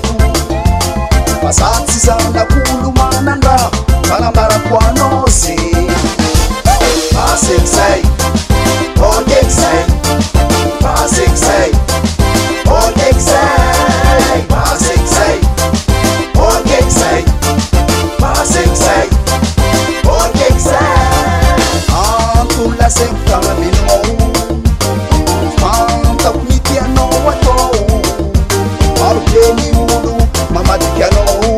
foko masatsy zanak'olo manandraha manambarako anao ze basekizay okekizay basekizay okekizay basekizay okekizay basekizay okekizay antolasaiko tagnaminao fantako mitianao atao marobe ny olo mamadiky anao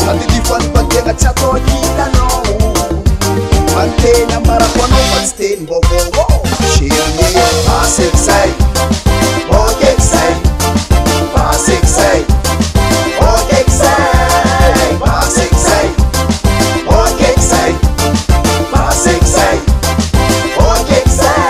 antidifanipategna tsy atao hitanao manteny ambarako anao fa tsy teny vaovao chérie basekizay okekizay basekizay okekizay basekizay okekizay basekizay okekizay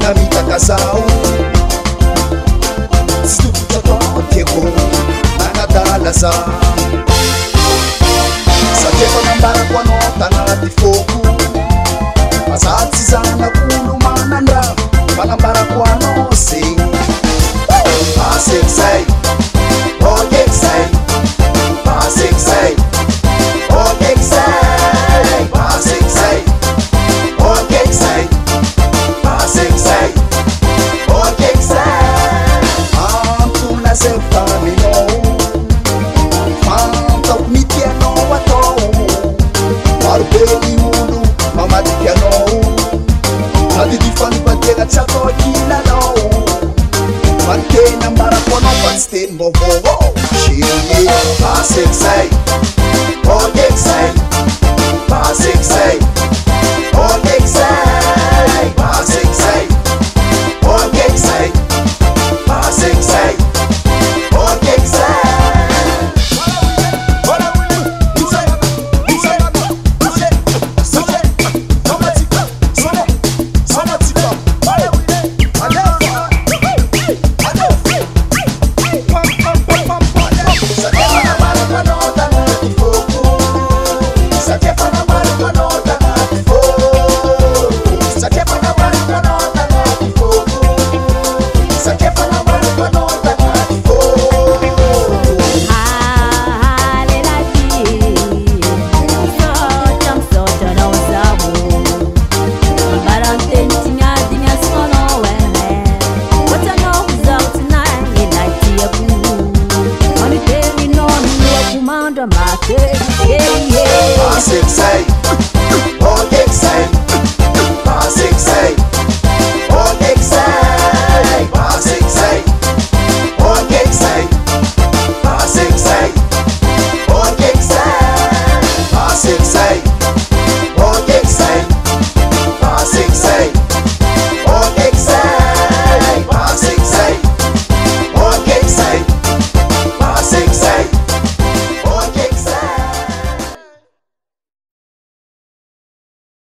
Namita-kasao Stupido tieko nanadala za Sakefa nambarako anao tagnaty foko masatsy zanak'olo manandraha manambarako anao zegny basekizay okekizay basekizay okekizay basekizay okekizay basekizay okekizay antolasaiko tagnaminao fantako mitianao atao marobe ny olo mamadiky anao nadidifanipategna tsy atao hilanao manteny ambarako anao fa tsy teny vaovao chérie basekizay okekizay basekizay